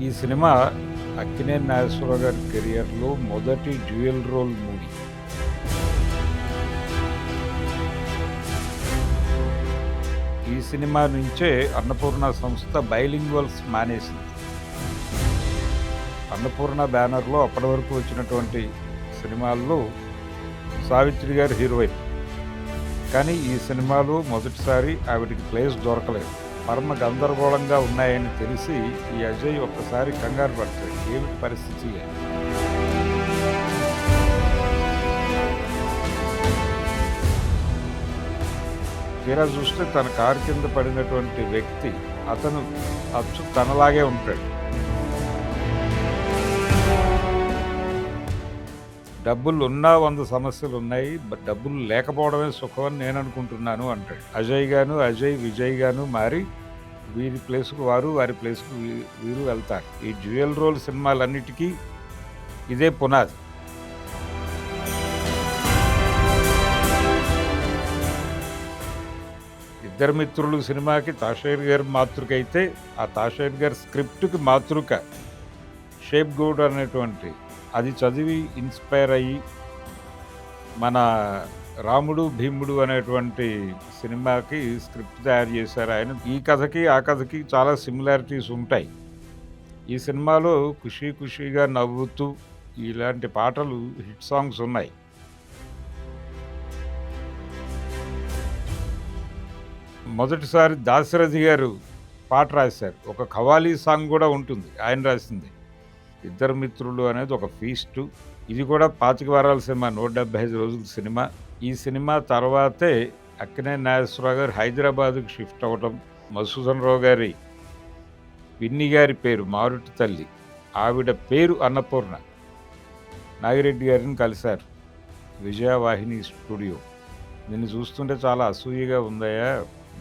ఈ సినిమా అక్కినేని నాగేశ్వరరావు గారి కెరియర్‌లో మొదటి డ్యూయల్ రోల్ మూవీ. ఈ సినిమా నుంచే అన్నపూర్ణ సంస్థ బైలింగ్వల్స్ మానేసింది. అన్నపూర్ణ బ్యానర్‌లో అప్పటి వరకు వచ్చినటువంటి సినిమాల్లో సావిత్రి గారు హీరోయిన్. కానీ ఈ సినిమాలో మొదటిసారి ఆవిడకి ప్లేస్ దొరకలేదు. పరమ గందరగోళంగా ఉన్నాయని తెలిసి ఈ అజయ్ ఒక్కసారి కంగారు పడతాడు. ఏమిటి పరిస్థితి అని. తీరా చూస్తే తన కారు కింద పడినటువంటి వ్యక్తి అతను అచ్చు తనలాగే ఉంటాడు. డబ్బులు ఉన్నా 100 సమస్యలు ఉన్నాయి, డబ్బులు లేకపోవడమే సుఖం అని నేను అనుకుంటున్నాను అంటాడు. అజయ్, విజయ్ గాను మారి వీరి ప్లేస్కు వారు, వారి ప్లేస్కు వీరు వెళ్తారు. ఈ డ్యూయల్ రోల్ సినిమాలన్నిటికీ ఇదే పునాది. ఇద్దరు మిత్రులు సినిమాకి తాషేర్ గారి మాతృక అయితే, ఆ తాషేర్ గారి స్క్రిప్ట్కి మాతృక షేప్ గౌడ్ అనేటువంటి, అది చదివి ఇన్స్పైర్ అయ్యి మన రాముడు భీముడు అనేటువంటి సినిమాకి స్క్రిప్ట్ తయారు చేశారు ఆయన. ఈ కథకి ఆ కథకి చాలా సిమిలారిటీస్ ఉంటాయి. ఈ సినిమాలో ఖుషీ ఖుషీగా నవ్వుతూ ఇలాంటి పాటలు హిట్ సాంగ్స్ ఉన్నాయి. మొదటిసారి దాశరథి గారు పాట రాశారు. ఒక ఖవాలీ సాంగ్ కూడా ఉంటుంది ఆయన రాసింది. ఇద్దరు మిత్రులు అనేది ఒక ఫీస్టు. ఇది కూడా 25 వారాల సినిమా, 175 రోజుల సినిమా. ఈ సినిమా తర్వాతే అక్కినేని నాగేశ్వరరావు గారు హైదరాబాద్కు షిఫ్ట్ అవ్వడం, మధుసూదన్ రావు గారి పిన్ని గారి పేరు మారుటి తల్లి, ఆవిడ పేరు అన్నపూర్ణ, నాగిరెడ్డి గారిని కలిశారు విజయవాహిని స్టూడియో. నిన్ను చూస్తుంటే చాలా అసూయగా ఉందయ్యా,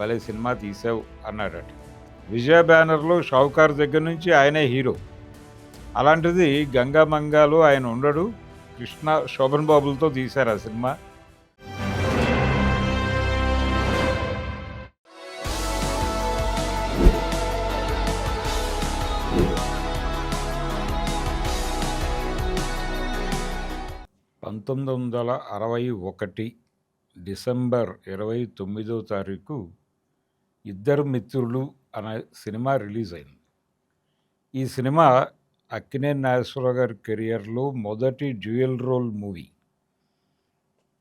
భలే సినిమా తీసావు అన్నాడట. విజయ బ్యానర్లో షావుకారు దగ్గర నుంచి ఆయనే హీరో. అలాంటిది గంగామంగాలో ఆయన ఉండడు, కృష్ణ శోభన్ బాబులతో తీశారు ఆ సినిమా. (1961) డిసెంబర్ 29వ తారీఖు ఇద్దరు మిత్రులు అనే సినిమా రిలీజ్ అయింది. ఈ సినిమా అక్కినేని నాగేశ్వరరావు గారి కెరియర్లో మొదటి డ్యూయల్ రోల్ మూవీ.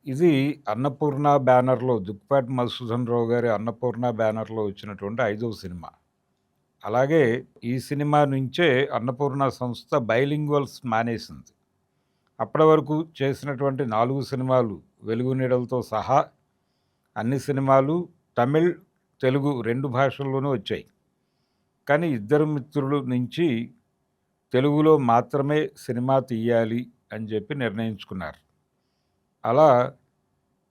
ఇది అన్నపూర్ణ బ్యానర్లో, దుక్పాటి మధుసూదన్ రావు గారి అన్నపూర్ణ బ్యానర్లో వచ్చినటువంటి 5వ సినిమా. అలాగే ఈ సినిమా నుంచే అన్నపూర్ణ సంస్థ బైలింగ్వల్స్ మానేసింది. అప్పటి వరకు చేసినటువంటి 4 సినిమాలు వెలుగు నీడలతో సహా అన్ని సినిమాలు తమిళ్, తెలుగు 2 భాషల్లోనూ వచ్చాయి. కానీ ఇద్దరు మిత్రులు నుంచి తెలుగులో మాత్రమే సినిమా తీయాలి అని చెప్పి నిర్ణయించుకున్నారు. అలా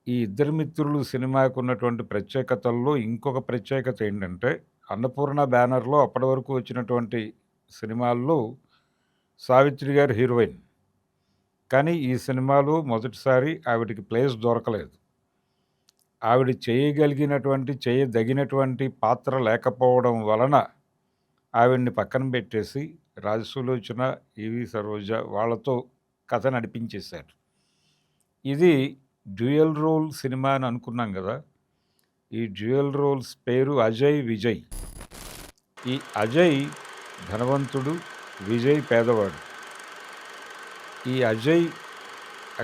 ఈ ఇద్దరు మిత్రులు సినిమాకు ఉన్నటువంటి ప్రత్యేకతల్లో ఇంకొక ప్రత్యేకత ఏంటంటే, అన్నపూర్ణ బ్యానర్లో అప్పటి వరకు వచ్చినటువంటి సినిమాల్లో సావిత్రి గారు హీరోయిన్. కానీ ఈ సినిమాలో మొదటిసారి ఆవిడకి ప్లేస్ దొరకలేదు. ఆవిడ చేయదగినటువంటి పాత్ర లేకపోవడం వలన ఆవిడ్ని పక్కన పెట్టేసి రాజసులోచన, ఈవి సరోజ వాళ్ళతో కథ నడిపించేశారు. ఇది డ్యూయల్ రోల్ సినిమా అని అనుకున్నాం కదా. ఈ డ్యూయల్ రోల్స్ పేరు అజయ్, విజయ్. ఈ అజయ్ ధనవంతుడు, విజయ్ పేదవాడు. ఈ అజయ్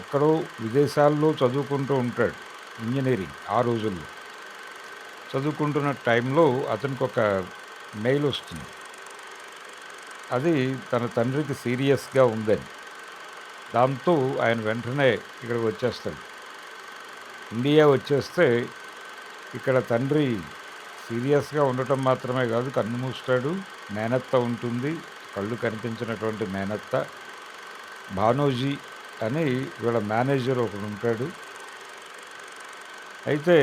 ఎక్కడో విదేశాల్లో చదువుకుంటూ ఉంటాడు, ఇంజనీరింగ్. ఆ రోజుల్లో చదువుకుంటున్న టైంలో అతనికి ఒక మెయిల్ వస్తుంది. అది తన తండ్రికి సీరియస్గా ఉందని. దాంతో ఆయన వెంటనే ఇక్కడికి వచ్చేస్తాడు. ఇండియా వచ్చేస్తే ఇక్కడ తండ్రి సీరియస్గా ఉండటం మాత్రమే కాదు, కన్ను మూస్తాడు, మేనత్త ఉంటుంది, కళ్ళు కనిపించినటువంటి మేనత్త. భానోజీ అని వీళ్ళ మేనేజర్ ఒకడు ఉంటాడు. అయితే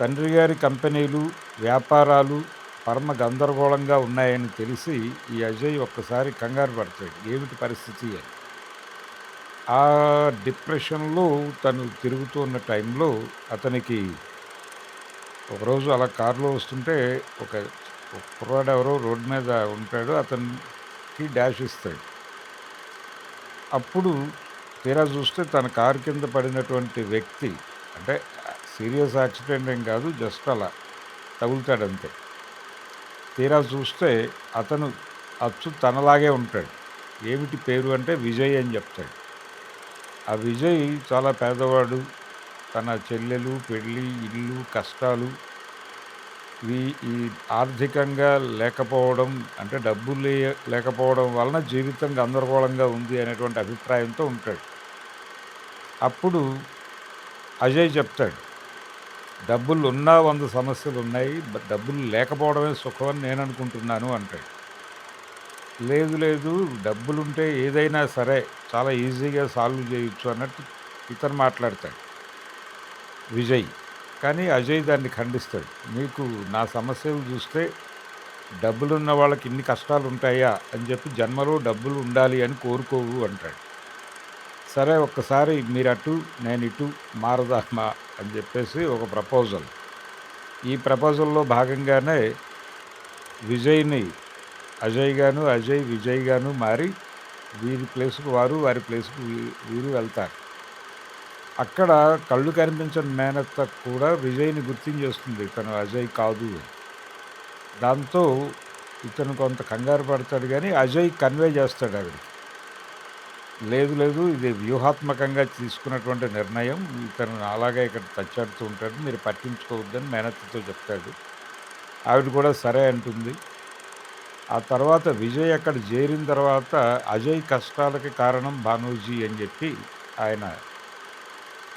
తండ్రి గారి కంపెనీలు, వ్యాపారాలు పరమ గందరగోళంగా ఉన్నాయని తెలిసి ఈ అజయ్ ఒక్కసారి కంగారు పడతాడు. ఏమిటి పరిస్థితి అని. ఆ డిప్రెషన్లో తను తిరుగుతూ ఉన్న టైంలో అతనికి ఒకరోజు అలా కారులో వస్తుంటే ఒక కుర్రాడు ఎవరో రోడ్డు మీద ఉంటాడు. అతను డాష్ ఇస్తాడు. అప్పుడు తీరా చూస్తే తన కారు కింద పడినటువంటి వ్యక్తి అంటే సీరియస్ యాక్సిడెంట్ ఏం కాదు, జస్ట్ అలా తగులుతాడంతే. తీరా చూస్తే అతను అచ్చు తనలాగే ఉంటాడు. ఏమిటి పేరు అంటే విజయ్ అని చెప్తాడు. ఆ విజయ్ చాలా పేదవాడు. తన చెల్లెలు, పెళ్ళి, ఇల్లు, కష్టాలు ఈ ఈ ఆర్థికంగా లేకపోవడం అంటే డబ్బులు లేకపోవడం వలన జీవితం గందరగోళంగా ఉంది అనేటువంటి అభిప్రాయంతో ఉంటాడు. అప్పుడు అజయ్ చెప్తాడు, డబ్బులు ఉన్నా 100 సమస్యలు ఉన్నాయి, డబ్బులు లేకపోవడమే సుఖం అని నేను అనుకుంటున్నాను అంటాడు. లేదు లేదు, డబ్బులుంటే ఏదైనా సరే చాలా ఈజీగా సాల్వ్ చేయొచ్చు అన్నట్టు ఇతను మాట్లాడతాడు విజయ్. కానీ అజయ్ దాన్ని ఖండిస్తాడు. నీకు నా సమస్యలు చూస్తే డబ్బులున్న వాళ్ళకి ఇన్ని కష్టాలు ఉంటాయా అని చెప్పి జన్మలో డబ్బులు ఉండాలి అని కోరుకోవు అంటాడు. సరే ఒక్కసారి మీరు అటు నేను ఇటు మారదామా అని చెప్పేసి ఒక ప్రపోజల్. ఈ ప్రపోజల్లో భాగంగానే విజయ్ని అజయ్ గాను, అజయ్ విజయ్ గాను మారి వీరి ప్లేస్కు వారు, వారి ప్లేస్కు వీరు వెళ్తారు. అక్కడ కళ్ళు కనిపించని మేనత్త కూడా విజయ్ని గుర్తించేస్తుంది ఇతను అజయ్ కాదు అని. దాంతో ఇతను కొంత కంగారు పడతాడు, కానీ అజయ్ కన్వే చేస్తాడు ఆవిడకి. లేదు లేదు, ఇది వ్యూహాత్మకంగా తీసుకున్నటువంటి నిర్ణయం, ఇతను అలాగే ఇక్కడ తచ్చాడుతూ ఉంటాడు, మీరు పట్టించుకోవద్దని మేనత్తతో చెప్తాడు. ఆవిడ కూడా సరే అంటుంది. ఆ తర్వాత విజయ్ అక్కడ చేరిన తర్వాత అజయ్ కష్టాలకి కారణం భానోజీ అని చెప్పి ఆయన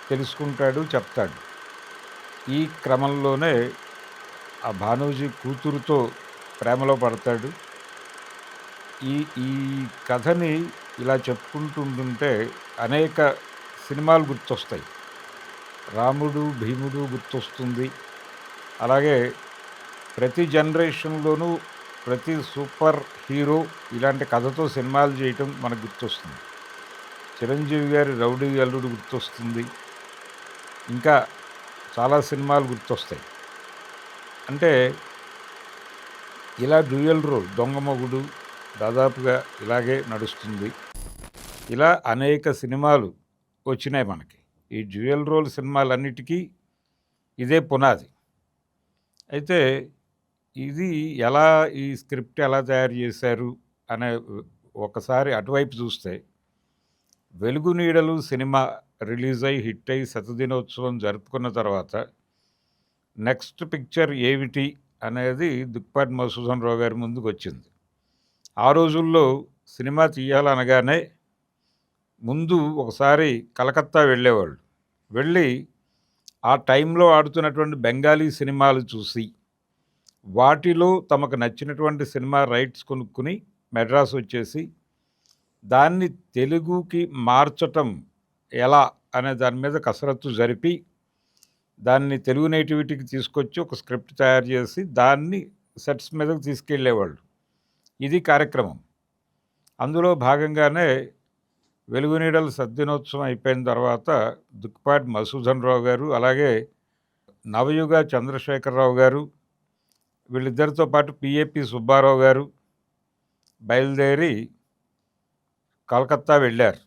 తెలుసుకుంటాడు, చెప్తాడు. ఈ క్రమంలోనే ఆ భానోజీ కూతురుతో ప్రేమలో పడతాడు. ఈ ఈ కథని ఇలా చెప్పుకుంటుంటుంటే అనేక సినిమాలు గుర్తొస్తాయి. రాముడు భీముడు గుర్తొస్తుంది. అలాగే ప్రతి జనరేషన్లోనూ ప్రతి సూపర్ హీరో ఇలాంటి కథతో సినిమాలు చేయటం మనకు గుర్తొస్తుంది. చిరంజీవి గారి రౌడీ అల్లుడు గుర్తొస్తుంది. ఇంకా చాలా సినిమాలు గుర్తొస్తాయి. అంటే ఇలా డ్యూయల్ రోల్, దొంగ మొగుడు దాదాపుగా ఇలాగే నడుస్తుంది. ఇలా అనేక సినిమాలు వచ్చినాయి మనకి. ఈ డ్యూయల్ రోల్ సినిమాలన్నిటికీ ఇదే పునాది. అయితే ఇది ఎలా, ఈ స్క్రిప్ట్ ఎలా తయారు చేశారు అనే ఒకసారి అటువైపు చూస్తే, వెలుగు నీడలు సినిమా రిలీజ్ అయి హిట్ అయి శతదినోత్సవం జరుపుకున్న తర్వాత నెక్స్ట్ పిక్చర్ ఏమిటి అనేది దుక్పాటి మధుసూదన్ రావు గారి ముందుకు వచ్చింది. ఆ రోజుల్లో సినిమా తీయాలనగానే ముందు ఒకసారి కలకత్తా వెళ్ళేవాళ్ళు. వెళ్ళి ఆ టైంలో ఆడుతున్నటువంటి బెంగాలీ సినిమాలు చూసి వాటిలో తమకు నచ్చినటువంటి సినిమా రైట్స్ కొనుక్కుని మెడ్రాస్ వచ్చేసి దాన్ని తెలుగుకి మార్చటం ఎలా అనే దాని మీద కసరత్తు జరిపి దాన్ని తెలుగు నేటివిటీకి తీసుకొచ్చి ఒక స్క్రిప్ట్ తయారు చేసి దాన్ని సెట్స్ మీదకి తీసుకెళ్ళేవాళ్ళు. ఇది కార్యక్రమం. అందులో భాగంగానే వెలుగు నీడల సద్దినోత్సవం అయిపోయిన తర్వాత దుక్పాటి మధుసూదన్ రావు గారు, అలాగే నవయుగ చంద్రశేఖరరావు గారు, వీళ్ళిద్దరితో పాటు పిఏపి సుబ్బారావు గారు బయలుదేరి కలకత్తా వెళ్ళారు.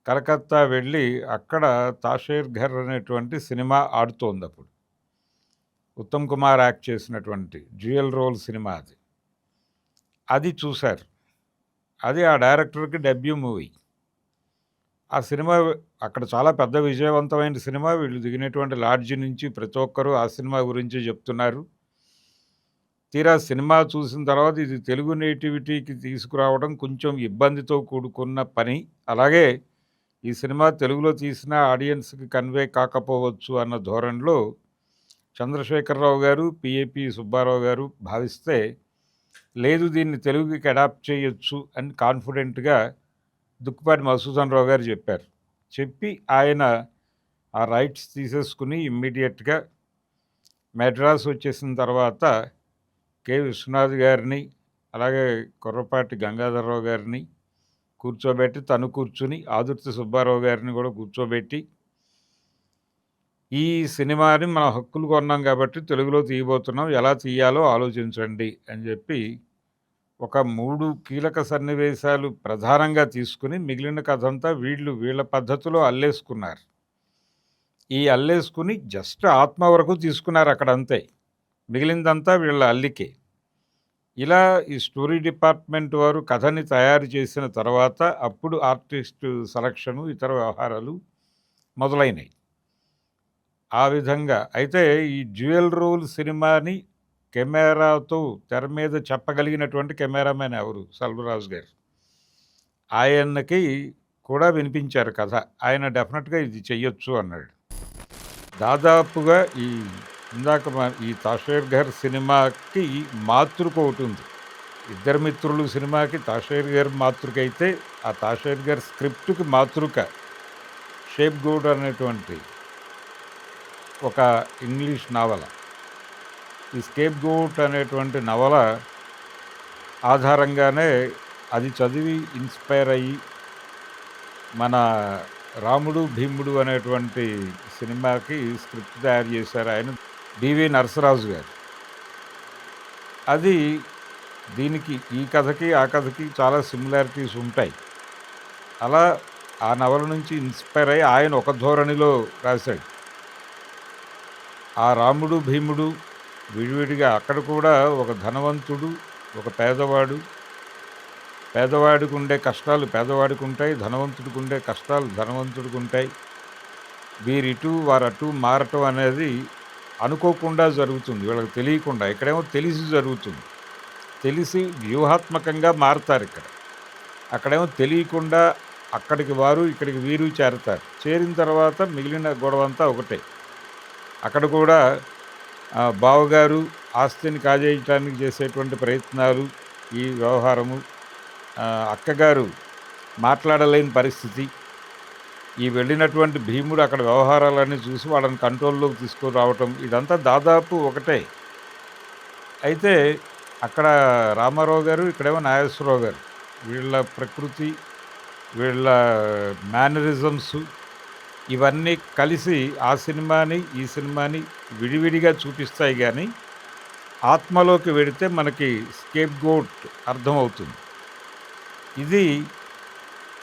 కలకత్తా వెళ్ళి అక్కడ తాషేర్ ఘర్ అనేటువంటి సినిమా ఆడుతోంది అప్పుడు. ఉత్తమ్ కుమార్ యాక్ట్ చేసినటువంటి డ్యూయల్ రోల్ సినిమా అది. అది చూశారు. అది ఆ డైరెక్టర్కి డెబ్యూ మూవీ. ఆ సినిమా అక్కడ చాలా పెద్ద విజయవంతమైన సినిమా. వీళ్ళు దిగినటువంటి లాడ్జి నుంచి ప్రతి ఒక్కరూ ఆ సినిమా గురించి చెప్తున్నారు. తీరా సినిమా చూసిన తర్వాత ఇది తెలుగు నేటివిటీకి తీసుకురావడం కొంచెం ఇబ్బందితో కూడుకున్న పని. అలాగే ఈ సినిమా తెలుగులో తీసిన ఆడియన్స్కి కన్వే కాకపోవచ్చు అన్న ధోరణిలో చంద్రశేఖరరావు గారు, పిఏపి సుబ్బారావు గారు భావిస్తే, లేదు దీన్ని తెలుగుకి అడాప్ట్ చేయొచ్చు అని కాన్ఫిడెంట్గా దుక్పాటి మధుసూదన్ రావు గారు చెప్పారు. చెప్పి ఆయన ఆ రైట్స్ తీసేసుకుని ఇమ్మీడియట్గా మెడ్రాస్ వచ్చేసిన తర్వాత కె విశ్వనాథ్ గారిని, అలాగే కుర్రపాటి గంగాధరరావు గారిని కూర్చోబెట్టి, తను కూర్చుని ఆదుర్తి సుబ్బారావు గారిని కూడా కూర్చోబెట్టి, ఈ సినిమాని మన హక్కులు కొన్నాం కాబట్టి తెలుగులో తీయబోతున్నాం, ఎలా తీయాలో ఆలోచించండి అని చెప్పి ఒక 3 కీలక సన్నివేశాలు ప్రధానంగా తీసుకొని మిగిలిన కథంతా వీళ్ళ పద్ధతిలో అల్లేసుకున్నారు. ఈ అల్లేసుకుని జస్ట్ ఆత్మ వరకు తీసుకున్నారు అక్కడంతే. మిగిలిందంతా వీళ్ళ అల్లికే. ఇలా ఈ స్టోరీ డిపార్ట్‌మెంట్ వారు కథని తయారు చేసిన తర్వాత అప్పుడు ఆర్టిస్టు సెలక్షను, ఇతర వ్యవహారాలు మొదలైనయి. ఆ విధంగా అయితే ఈ 'డ్యూయల్ రోల్' సినిమాని కెమెరాతో తెర మీద చెప్పగలిగినటువంటి కెమెరామెన్ ఎవరు? 'సెల్వరాజు' గారు. ఆయనకి కూడా వినిపించారు కథ. ఆయన డెఫినెట్‌గా ఇది చెయ్యొచ్చు అన్నాడు. దాదాపుగా ఇందాక ఈ 'తాషేర్ ఘర్' సినిమాకి మాతృక ఒకటుంది. 'ఇద్దరు మిత్రులు' సినిమాకి 'తాషేర్ ఘర్' మాతృక అయితే, ఆ 'తాషేర్ ఘర్' స్క్రిప్ట్‌కి మాతృక 'షేప్ గోడ్' అనేటువంటి ఒక ఇంగ్లీష్ నవల. ఈ 'స్కేప్ గోట్' అనేటువంటి నవల ఆధారంగానే అది చదివి ఇన్స్పైర్ అయ్యి మన 'రాముడు భీముడు' అనేటువంటి సినిమాకి స్క్రిప్ట్ తయారు చేశారు ఆయన, డివి నరసరాజు గారు. అది దీనికి ఈ కథకి ఆ కథకి చాలా సిమిలారిటీస్ ఉంటాయి. అలా ఆ నవల నుంచి ఇన్స్పైర్ అయ్యి ఆయన ఒక ధోరణిలో రాశాడు. ఆ 'రాముడు భీముడు' విడివిడిగా అక్కడ కూడా ఒక ధనవంతుడు, ఒక పేదవాడు. పేదవాడికి ఉండే కష్టాలు పేదవాడికి ఉంటాయి, ధనవంతుడికి ఉండే కష్టాలు ధనవంతుడికి ఉంటాయి. వీరిటు వారటు మారటం అనేది అనుకోకుండా జరుగుతుంది, వీళ్ళకి తెలియకుండా. ఇక్కడేమో తెలిసి జరుగుతుంది. తెలిసి వ్యూహాత్మకంగా మారతారు ఇక్కడ. అక్కడేమో తెలియకుండా అక్కడికి వారు ఇక్కడికి వీరు చేరతారు. చేరిన తర్వాత మిగిలిన గొడవంతా ఒకటే. అక్కడ కూడా బావగారు ఆస్తిని కాజేయటానికి చేసేటువంటి ప్రయత్నాలు, ఈ వ్యవహారము, అక్కగారు మాట్లాడలేని పరిస్థితి, ఈ వెళ్ళినటువంటి భీముడు అక్కడ వ్యవహారాలన్నీ చూసి వాళ్ళని కంట్రోల్లోకి తీసుకొని రావటం, ఇదంతా దాదాపు ఒకటే. అయితే అక్కడ రామారావు గారు, ఇక్కడేమో నాగేశ్వరరావు గారు, వీళ్ళ ప్రకృతి, వీళ్ళ మేనరిజమ్స్ ఇవన్నీ కలిసి ఆ సినిమాని ఈ సినిమాని విడివిడిగా చూపిస్తాయి. కానీ ఆత్మలోకి వెడితే మనకి స్కేప్ గోట్ అర్థమవుతుంది. ఇది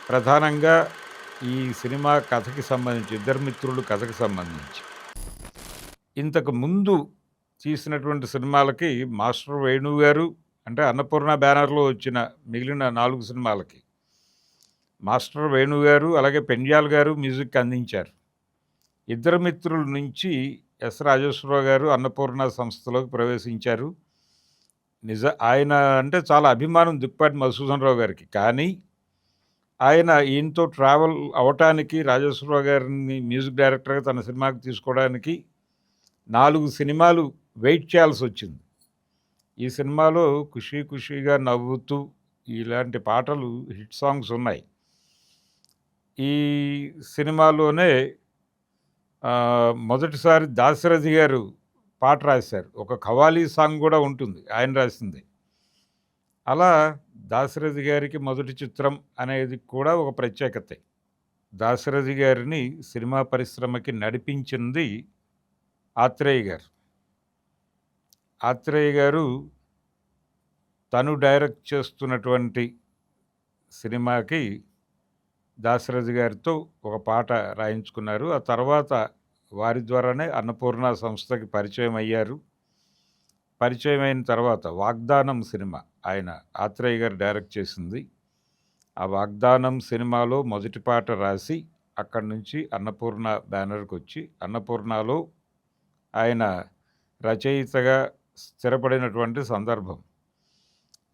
ప్రధానంగా ఈ సినిమా కథకి సంబంధించి, ఇద్దరు మిత్రులు కథకి సంబంధించి. ఇంతకు ముందు తీసినటువంటి సినిమాలకి మాస్టర్ వేణు గారు, అంటే అన్నపూర్ణ బ్యానర్లో వచ్చిన మిగిలిన 4 సినిమాలకి మాస్టర్ వేణు గారు, అలాగే పెండ్యాల్ గారు మ్యూజిక్ అందించారు. ఇద్దరు మిత్రుల నుంచి ఎస్ రాజేశ్వరరావు గారు అన్నపూర్ణ సంస్థలోకి ప్రవేశించారు. ఆయన అంటే చాలా అభిమానం దుప్పాటి మధుసూదన్ రావు గారికి. కానీ ఆయన ఈయనతో ట్రావెల్ అవటానికి, రాజేశ్వరరావు గారిని మ్యూజిక్ డైరెక్టర్గా తన సినిమాకి తీసుకోవడానికి 4 సినిమాలు వెయిట్ చేయాల్సి వచ్చింది. ఈ సినిమాలో ఖుషీ ఖుషీగా నవ్వుతూ ఇలాంటి పాటలు, హిట్ సాంగ్స్ ఉన్నాయి. ఈ సినిమాలోనే మొదటిసారి దాశరథి గారు పాట రాశారు. ఒక ఖవాలీ సాంగ్ కూడా ఉంటుంది, ఆయన రాసింది. అలా దాశరథి గారికి మొదటి చిత్రం అనేది కూడా ఒక ప్రత్యేకతే. దాశరథి గారిని సినిమా పరిశ్రమకి నడిపించింది ఆత్రేయ గారు. ఆత్రేయ గారు తను డైరెక్ట్ చేస్తున్నటువంటి సినిమాకి దాశరథి గారితో ఒక పాట రాయించుకున్నారు. ఆ తర్వాత వారి ద్వారానే అన్నపూర్ణ సంస్థకి పరిచయం అయ్యారు. పరిచయం అయిన తర్వాత 'వాగ్దానం' సినిమా ఆయన ఆత్రేయ గారు డైరెక్ట్ చేసింది. ఆ 'వాగ్దానం' సినిమాలో మొదటి పాట రాసి అక్కడి నుంచి అన్నపూర్ణ బ్యానర్కి వచ్చి అన్నపూర్ణలో ఆయన రచయితగా స్థిరపడినటువంటి సందర్భం.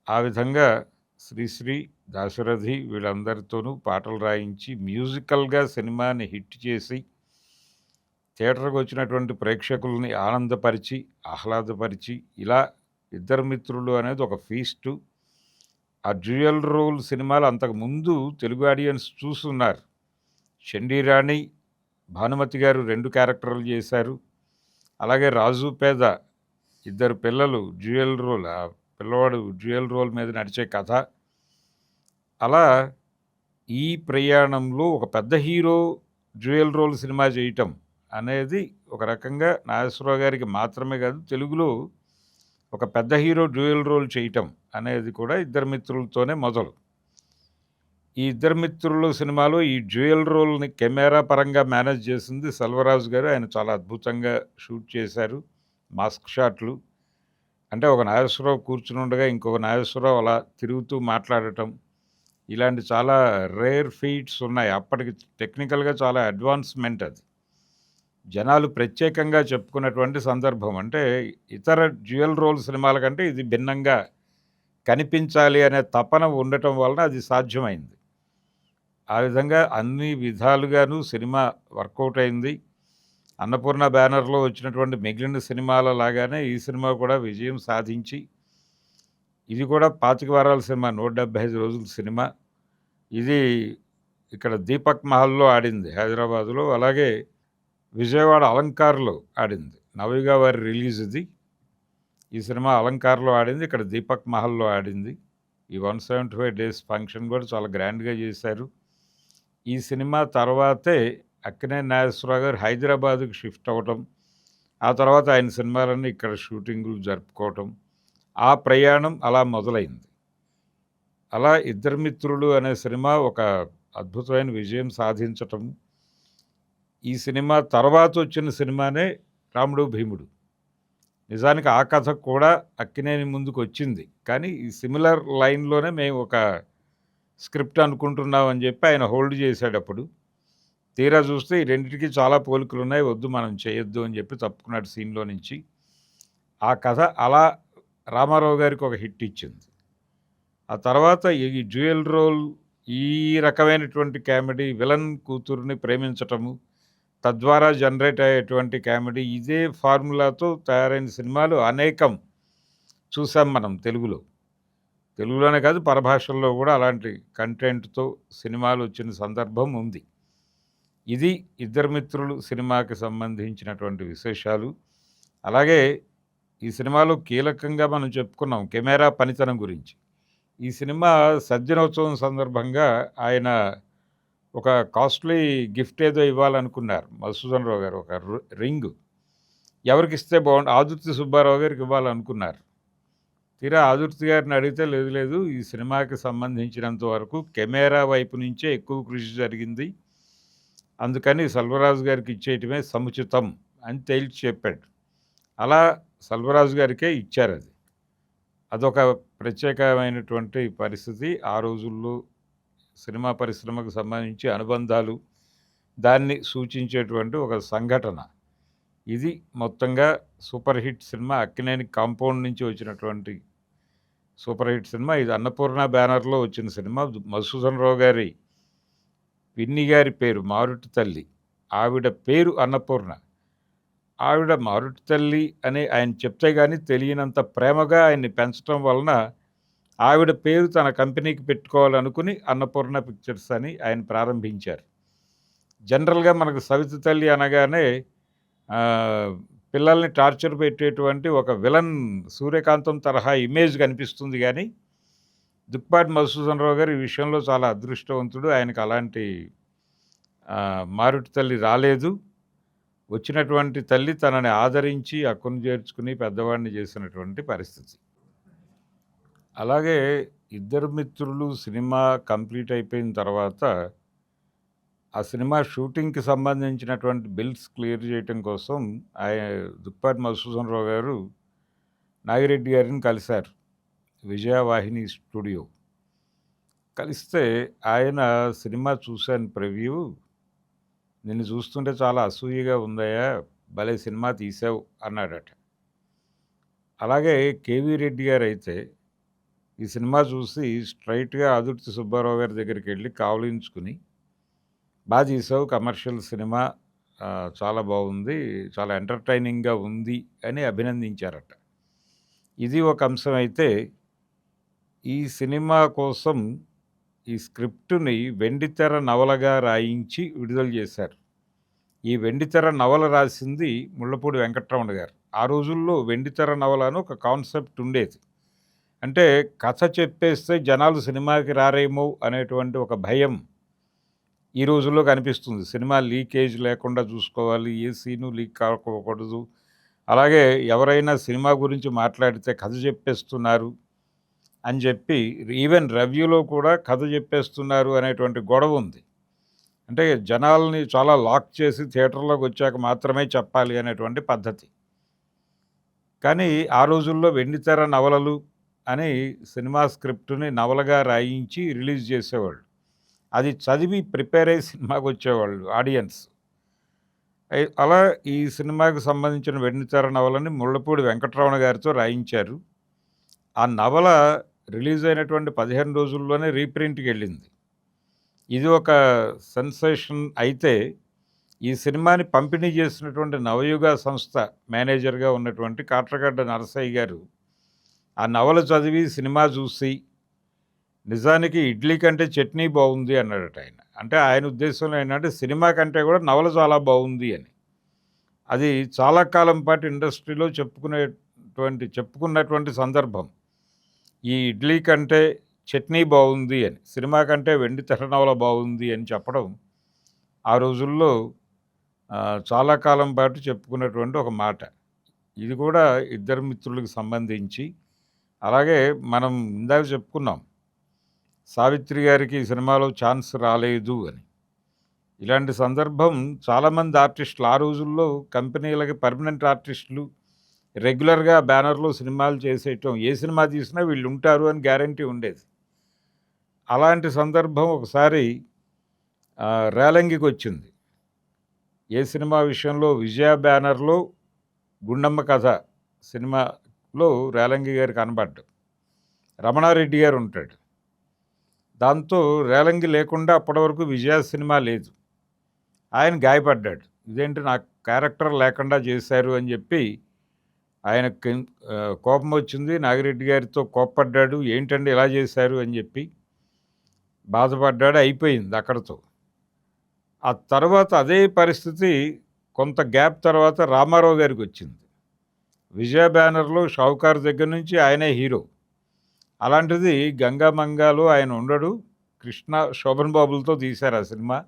ఆ విధంగా శ్రీశ్రీ, దాశరథి వీళ్ళందరితోనూ పాటలు రాయించి మ్యూజికల్గా సినిమాని హిట్ చేసి థియేటర్కి వచ్చినటువంటి ప్రేక్షకుల్ని ఆనందపరిచి, ఆహ్లాదపరిచి, ఇలా ఇద్దరు మిత్రులు అనేది ఒక ఫీస్టు. ఆ 'డ్యూయల్ రోల్' సినిమాలు అంతకుముందు తెలుగు ఆడియన్స్ చూస్తున్నారు. చండీరాణి, భానుమతి గారు 2 క్యారెక్టర్లు చేశారు. అలాగే రాజు పేద, ఇద్దరు పిల్లలు, డ్యూయల్ రోల్, ఆ పిల్లవాడు డ్యూయల్ రోల్ మీద నడిచే కథ. అలా ఈ ప్రయాణంలో ఒక పెద్ద హీరో డ్యూయల్ రోల్ సినిమా చేయటం అనేది ఒక రకంగా నాగేశ్వరరావు గారికి మాత్రమే కాదు, తెలుగులో ఒక పెద్ద హీరో డ్యూయల్ రోల్ చేయటం అనేది కూడా ఇద్దరు మిత్రులతోనే మొదలు. ఈ ఇద్దరు మిత్రులు సినిమాలో ఈ డ్యూయల్ రోల్‌ని కెమెరా పరంగా మేనేజ్ చేసింది సెల్వరాజు గారు. ఆయన చాలా అద్భుతంగా షూట్ చేశారు. మాస్క్ షాట్లు. అంటే ఒక నాగేశ్వరరావు కూర్చునుండగా ఇంకొక నాగేశ్వరరావు అలా తిరుగుతూ మాట్లాడటం. ఇలాంటి చాలా రేర్ ఫీట్స్ ఉన్నాయి. అప్పటికి టెక్నికల్‌గా చాలా అడ్వాన్స్‌మెంట్ అది. జనాలు ప్రత్యేకంగా చెప్పుకున్నటువంటి సందర్భం. అంటే ఇతర డ్యూయల్ రోల్ సినిమాల కంటే ఇది భిన్నంగా కనిపించాలి అనే తపన ఉండటం వలన అది సాధ్యమైంది. ఆ విధంగా అన్ని విధాలుగాను సినిమా వర్కౌట్ అయింది. అన్నపూర్ణ బ్యానర్‌లో వచ్చినటువంటి మిగిలిన సినిమాల లాగానే ఈ సినిమా కూడా విజయం సాధించి, ఇది కూడా 25 వారాల సినిమా, 175 రోజుల సినిమా. ఇది ఇక్కడ దీపక్ మహల్‌లో ఆడింది హైదరాబాద్‌లో. అలాగే విజయవాడ అలంకార్‌లో ఆడింది. నవయుగ వారి రిలీజ్ ఇది. ఈ సినిమా అలంకార్‌లో ఆడింది. ఇక్కడ దీపక్ మహల్‌లో ఆడింది. ఈ 175 డేస్ ఫంక్షన్ కూడా చాలా గ్రాండ్‌గా చేశారు. ఈ సినిమా తర్వాతే అక్కినేని నాగేశ్వరరావు గారు హైదరాబాద్‌కి షిఫ్ట్ అవ్వటం. ఆ తర్వాత ఆయన సినిమాలన్నీ ఇక్కడ షూటింగులు జరుపుకోవటం. ఆ ప్రయాణం అలా మొదలైంది. అలా 'ఇద్దరు మిత్రులు' అనే సినిమా ఒక అద్భుతమైన విజయం సాధించటం. ఈ సినిమా తర్వాత వచ్చిన సినిమానే 'రాముడు భీముడు'. నిజానికి ఆ కథ కూడా అక్కినేని ముందుకొచ్చింది. కానీ ఈ సిమిలర్ లైన్‌లోనే మేము ఒక స్క్రిప్ట్ అనుకుంటున్నాం అని చెప్పి ఆయన హోల్డ్ చేశాడప్పుడు. తీరా చూస్తే ఈ రెండిటికి చాలా పోలికలున్నాయి. వద్దు మనం చేయొద్దు అని చెప్పి తప్పుకున్నాడు సీన్‌లో నుంచి. ఆ కథ అలా రామారావు గారికి ఒక హిట్ ఇచ్చింది. ఆ తర్వాత ఈ డ్యూయల్ రోల్, ఈ రకమైనటువంటి కామెడీ, విలన్ కూతురిని ప్రేమించటము, తద్వారా జనరేట్ అయ్యేటువంటి కామెడీ, ఇదే ఫార్ములాతో తయారైన సినిమాలు అనేకం చూసాం మనం తెలుగులో. తెలుగులోనే కాదు పరభాషల్లో కూడా అలాంటి కంటెంట్‌తో సినిమాలు వచ్చిన సందర్భం ఉంది. ఇది 'ఇద్దరు మిత్రులు' సినిమాకి సంబంధించినటువంటి విశేషాలు. అలాగే ఈ సినిమాలో కీలకంగా మనం చెప్పుకున్నాం కెమెరా పనితనం గురించి. ఈ సినిమా సద్దినోత్సవం సందర్భంగా ఆయన ఒక కాస్ట్‌లీ గిఫ్ట్ ఏదో ఇవ్వాలనుకున్నారు మధుసూదన్ రావు గారు. ఒక రింగు. ఎవరికిస్తే బావుండు, ఆదుర్తి సుబ్బారావు గారికి ఇవ్వాలనుకున్నారు. తీరా ఆదుర్తి గారిని అడిగితే, లేదు లేదు ఈ సినిమాకి సంబంధించినంత వరకు కెమెరా వైపు నుంచే ఎక్కువ కృషి జరిగింది. అందుకని సెల్వరాజు గారికి ఇచ్చేయటమే సముచితం అని తేల్చి చెప్పాడు. అలా సెల్వరాజు గారికే ఇచ్చారది. అదొక ప్రత్యేకమైనటువంటి పరిస్థితి. ఆ రోజుల్లో సినిమా పరిశ్రమకు సంబంధించి అనుబంధాలు, దాన్ని సూచించేటువంటి ఒక సంఘటన. ఇది మొత్తంగా super hit cinema. Akkineni compound నుంచి వచ్చినటువంటి సూపర్ హిట్ సినిమా. ఇది అన్నపూర్ణ బ్యానర్‌లో వచ్చిన సినిమా. మధుసూదన్ రావు గారి పిన్ని గారి పేరు మారుటి తల్లి. ఆవిడ పేరు అన్నపూర్ణ. ఆవిడ మారుటి తల్లి అని ఆయన చెప్తే గాని తెలియనంత ప్రేమగా ఆయన్ని పెంచటం వలన ఆవిడ పేరు తన కంపెనీకి పెట్టుకోవాలనుకుని అన్నపూర్ణ పిక్చర్స్ అని ఆయన ప్రారంభించారు. జనరల్‌గా మనకు సవితి తల్లి అనగానే పిల్లల్ని టార్చర్ పెట్టేటువంటి ఒక విలన్ సూర్యకాంతం తరహా ఇమేజ్ కనిపిస్తుంది గానీ, దుక్పాటి మధుసూదన్ రావు గారు ఈ విషయంలో చాలా అదృష్టవంతుడు. ఆయనకు అలాంటి మారుటి తల్లి రాలేదు. వచ్చినటువంటి తల్లి తనని ఆదరించి, హక్కును చేర్చుకుని పెద్దవాడిని చేసినటువంటి పరిస్థితి. అలాగే 'ఇద్దరు మిత్రులు' సినిమా కంప్లీట్ అయిపోయిన తర్వాత ఆ సినిమా షూటింగ్‌కి సంబంధించినటువంటి బిల్స్ క్లియర్ చేయటం కోసం దుక్పాటి మధుసూదన్ రావు గారు నాగిరెడ్డి గారిని కలిశారు. విజయవాహిని స్టూడియో. కలిస్తే ఆయన సినిమా చూశాను ప్రివ్యూ. నిన్ను చూస్తుంటే చాలా అసూయగా ఉందయ్యా! భలే సినిమా తీశావు అన్నాడట. అలాగే కేవీ రెడ్డి గారైతే ఈ సినిమా చూసి స్ట్రెయిట్‌గా ఆదుర్తి సుబ్బారావు గారి దగ్గరికెళ్ళి కావలించుకుని, బా తీశావు, కమర్షియల్ సినిమా, చాలా బాగుంది, చాలా ఎంటర్‌టైనింగ్‌గా ఉంది అని అభినందించారట. ఇది ఒక అంశం అయితే, ఈ సినిమా కోసం ఈ స్క్రిప్ట్‌ని వెండితెర నవలగా రాయించి విడుదల చేశారు. ఈ వెండితెర నవల రాసింది ముళ్ళపూడి వెంకట్రమణ గారు. ఆ రోజుల్లో వెండితెర నవల అని ఒక కాన్సెప్ట్ ఉండేది. అంటే కథ చెప్పేస్తే జనాలు సినిమాకి రారేమో అనేటువంటి ఒక భయం ఈ రోజుల్లో కనిపిస్తుంది. సినిమా లీకేజ్ లేకుండా చూసుకోవాలి, ఏ సీను లీక్ కాకూడదు, అలాగే ఎవరైనా సినిమా గురించి మాట్లాడితే కథ చెప్పేస్తున్నారు అని చెప్పి ఈవెన్ రివ్యూలో కూడా కథ చెప్పేస్తున్నారు అనేటువంటి గొడవ ఉంది. అంటే జనాల్ని చాలా లాక్ చేసి థియేటర్‌లోకి వచ్చాక మాత్రమే చెప్పాలి అనేటువంటి పద్ధతి. కానీ ఆ రోజుల్లో వెండితెర నవలలు అని సినిమా స్క్రిప్ట్‌ని నవలగా రాయించి రిలీజ్ చేసేవాళ్ళు. అది చదివి ప్రిపేర్ అయ్యి సినిమాకొచ్చేవాళ్ళు ఆడియన్స్. అలా ఈ సినిమాకి సంబంధించిన వెండితెర నవలని ముళ్ళపూడి వెంకటరమణ గారితో రాయించారు. ఆ నవల రిలీజ్ అయినటువంటి 15 రోజుల్లోనే రీప్రింట్‌కెళ్ళింది. ఇది ఒక సెన్సేషన్ అయితే, ఈ సినిమాని పంపిణీ చేసినటువంటి నవయుగ సంస్థ మేనేజర్‌గా ఉన్నటువంటి కాట్రగడ్డ నరసయ్య గారు, ఆ నవల చదివి సినిమా చూసి, నిజానికి ఇడ్లీ కంటే చట్నీ బావుంది అన్నాడట ఆయన. అంటే ఆయన ఉద్దేశంలో ఏంటంటే, సినిమా కంటే కూడా నవల చాలా బావుంది అని. అది చాలా కాలం పాటు ఇండస్ట్రీలో చెప్పుకున్నటువంటి సందర్భం. ఈ ఇడ్లీ కంటే చట్నీ బావుంది అని. సినిమా కంటే వెండితెర నవల బావుంది అని చెప్పడం ఆ రోజుల్లో చాలా కాలం పాటు చెప్పుకున్నటువంటి ఒక మాట. ఇది కూడా ఇద్దరు మిత్రులకు సంబంధించి. అలాగే మనం ఇందాక చెప్పుకున్నాం. సావిత్రి గారికి ఈ సినిమాలో ఛాన్స్ రాలేదు అని. ఇలాంటి సందర్భం చాలామంది ఆర్టిస్టులు ఆ రోజుల్లో కంపెనీలకి పర్మనెంట్ ఆర్టిస్టులు రెగ్యులర్‌గా బ్యానర్‌లో సినిమాలు చేసేయటం. ఏ సినిమా తీసినా వీళ్ళుంటారు అని గ్యారంటీ ఉండేది. అలాంటి సందర్భం ఒకసారి రేలంగికొచ్చింది. ఏ సినిమా విషయంలో 'విజయ' బ్యానర్‌లో 'గుండమ్మ కథ' సినిమాలో రేలంగి గారు కనపడ్డారు. రమణారెడ్డి గారు ఉంటాడు. దాంతో రేలంగి లేకుండా అప్పటి వరకు 'విజయ' సినిమా లేదు. ఆయన గాయపడ్డాడు. ఇదేంటి నాకు క్యారెక్టర్ లేకుండా చేశారు అని చెప్పి ఆయనకి కోపం వచ్చింది. నాగిరెడ్డి గారితో కోప్పడ్డాడు. ఏంటండి ఇలా చేశారు అని చెప్పి బాధపడ్డాడు. అయిపోయింది అక్కడితో. ఆ తర్వాత అదే పరిస్థితి కొంత గ్యాప్ తర్వాత రామారావు గారికొచ్చింది. 'విజయ' బ్యానర్‌లో 'షావుకార్' దగ్గర నుంచి ఆయనే హీరో. అలాంటిది 'గంగామంగా'లో ఆయన ఉండడు. కృష్ణ, శోభన్ బాబులతో తీశారు ఆ సినిమా.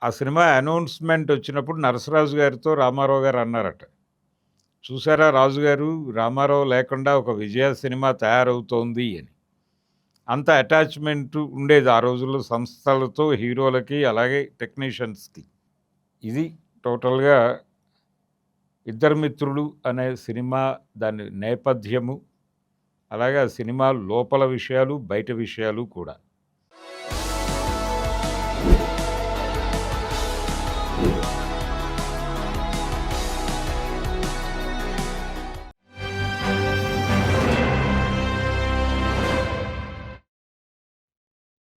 ఆ సినిమా అనౌన్స్‌మెంట్ వచ్చినప్పుడు నరసరాజు గారితో రామారావు గారు అన్నారట, "చూసారా రాజుగారు, రామారావు లేకుండా ఒక 'విజయ' సినిమా తయారవుతోంది" అని. అంత అటాచ్‌మెంట్ ఉండేది ఆ రోజుల్లో సంస్థలతో, హీరోలకి, అలాగే టెక్నీషియన్స్‌కి. ఇది టోటల్‌గా 'ఇద్దరు మిత్రులు' అనే సినిమా, దాని నేపథ్యము, అలాగే ఆ సినిమా లోపల విషయాలు, బయట విషయాలు కూడా.